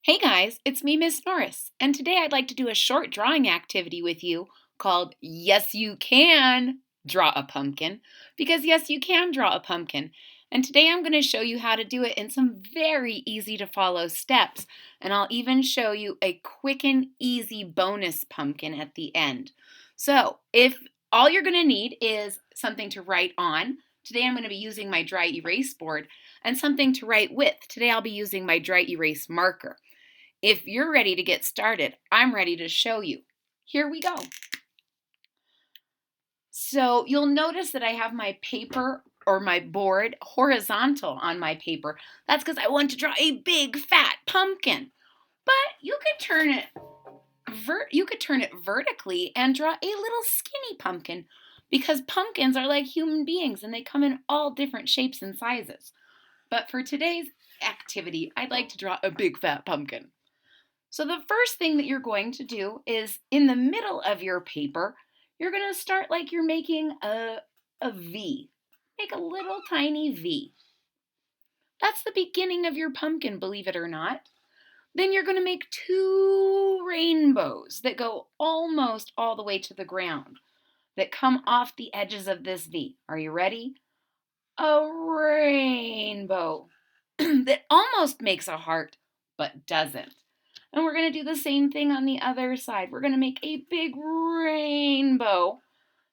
Hey guys, it's me, Miss Norris, and today I'd like to do a short drawing activity with you called Yes You Can Draw a Pumpkin, because yes, you can draw a pumpkin. And today I'm going to show you how to do it in some very easy to follow steps, and I'll even show you a quick and easy bonus pumpkin at the end. So, if all you're going to need is something to write on, today I'm going to be using my dry erase board, and something to write with. Today I'll be using my dry erase marker. If you're ready to get started, I'm ready to show you. Here we go. So you'll notice that I have my paper or my board horizontal on my paper. That's because I want to draw a big fat pumpkin. But you could turn it vertically and draw a little skinny pumpkin, because pumpkins are like human beings and they come in all different shapes and sizes. But for today's activity, I'd like to draw a big fat pumpkin. So the first thing that you're going to do is in the middle of your paper, you're going to start like you're making a V. Make a little tiny V. That's the beginning of your pumpkin, believe it or not. Then you're going to make two rainbows that go almost all the way to the ground, that come off the edges of this V. Are you ready? A rainbow that almost makes a heart, but doesn't. And we're going to do the same thing on the other side. We're going to make a big rainbow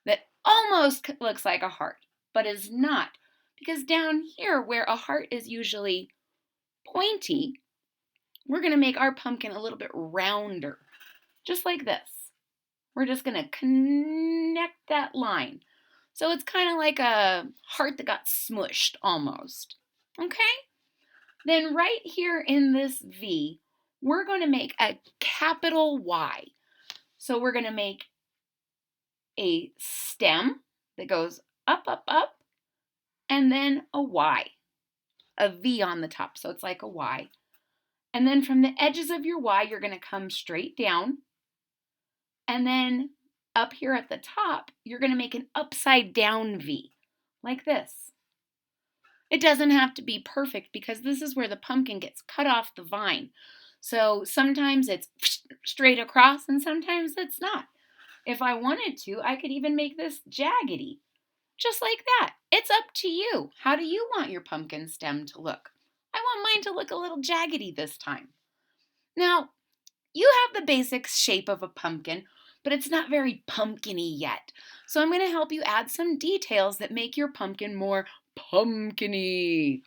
that almost looks like a heart, but is not. Because down here, where a heart is usually pointy, we're going to make our pumpkin a little bit rounder, just like this. We're just going to connect that line. So it's kind of like a heart that got smushed almost. Okay? Then right here in this V, we're going to make a capital Y. So we're going to make a stem that goes up, up, up, and then a Y, a V on the top. So it's like a Y. And then from the edges of your Y, you're going to come straight down. And then up here at the top, you're going to make an upside down V, like this. It doesn't have to be perfect, because this is where the pumpkin gets cut off the vine. So sometimes it's straight across and sometimes it's not. If I wanted to, I could even make this jaggedy, just like that. It's up to you. How do you want your pumpkin stem to look? I want mine to look a little jaggedy this time. Now, you have the basic shape of a pumpkin, but it's not very pumpkin-y yet. So I'm going to help you add some details that make your pumpkin more pumpkin-y.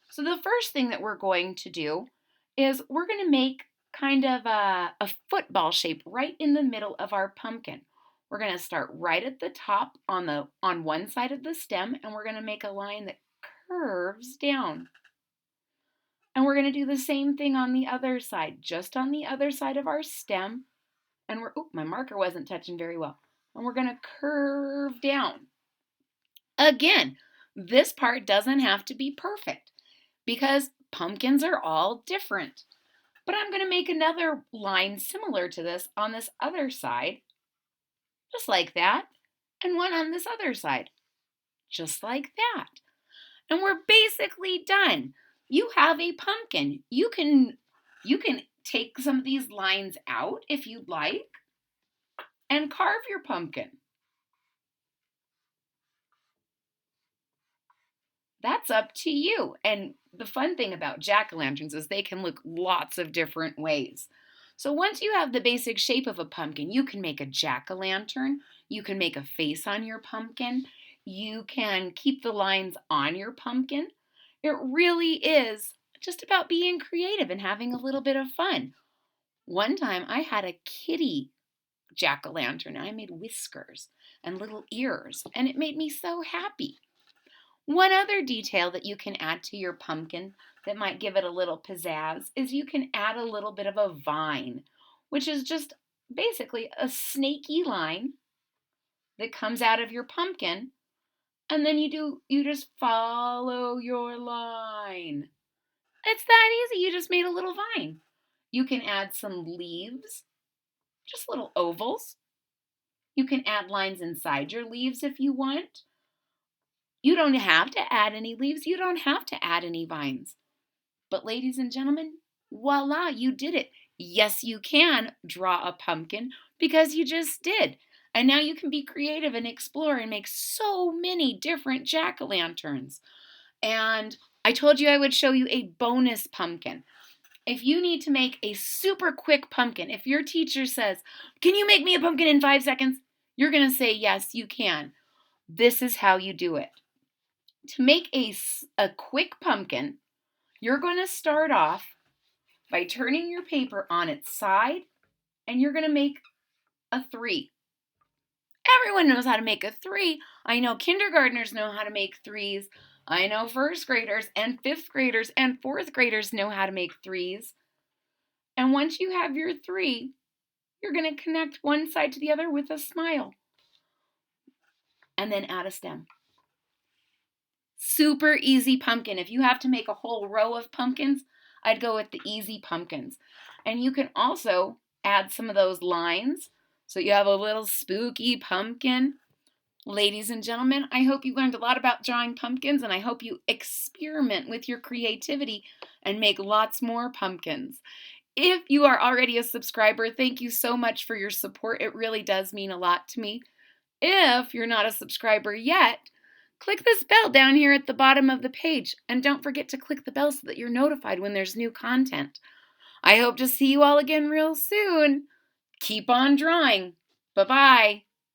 So the first thing that we're going to do is we're going to make kind of a football shape right in the middle of our pumpkin. We're going to start right at the top on one side of the stem, and we're going to make a line that curves down. And we're going to do the same thing on the other side, just on the other side of our stem. And my marker wasn't touching very well. And we're going to curve down. Again, this part doesn't have to be perfect, because pumpkins are all different. But I'm going to make another line similar to this on this other side, just like that, and one on this other side, just like that. And we're basically done. You have a pumpkin. You can take some of these lines out if you'd like and carve your pumpkin. That's up to you. And the fun thing about jack-o'-lanterns is they can look lots of different ways. So once you have the basic shape of a pumpkin, you can make a jack-o'-lantern, you can make a face on your pumpkin, you can keep the lines on your pumpkin. It really is just about being creative and having a little bit of fun. One time I had a kitty jack-o'-lantern, and I made whiskers and little ears, and it made me so happy. One other detail that you can add to your pumpkin that might give it a little pizzazz is you can add a little bit of a vine, which is just basically a snaky line that comes out of your pumpkin, and then you just follow your line. It's that easy. You just made a little vine. You can add some leaves, just little ovals. You can add lines inside your leaves if you want. You don't have to add any leaves. You don't have to add any vines. But ladies and gentlemen, Voila, you did it. Yes, you can draw a pumpkin because you just did. And now you can be creative and explore and make so many different jack-o'-lanterns. And I told you I would show you a bonus pumpkin. If you need to make a super quick pumpkin, if your teacher says, "Can you make me a pumpkin in 5 seconds?" You're going to say, "Yes, you can." This is how you do it. To make a quick pumpkin, you're going to start off by turning your paper on its side, and you're going to make a 3. Everyone knows how to make a 3. I know kindergartners know how to make 3s. I know first graders and fifth graders and fourth graders know how to make 3s. And once you have your 3, you're going to connect one side to the other with a smile. And then add a stem. Super easy pumpkin. If you have to make a whole row of pumpkins, I'd go with the easy pumpkins. And you can also add some of those lines so you have a little spooky pumpkin. Ladies and gentlemen, I hope you learned a lot about drawing pumpkins, and I hope you experiment with your creativity and make lots more pumpkins. If you are already a subscriber, thank you so much for your support. It really does mean a lot to me. If you're not a subscriber yet, click this bell down here at the bottom of the page, and don't forget to click the bell so that you're notified when there's new content. I hope to see you all again real soon. Keep on drawing. Bye-bye.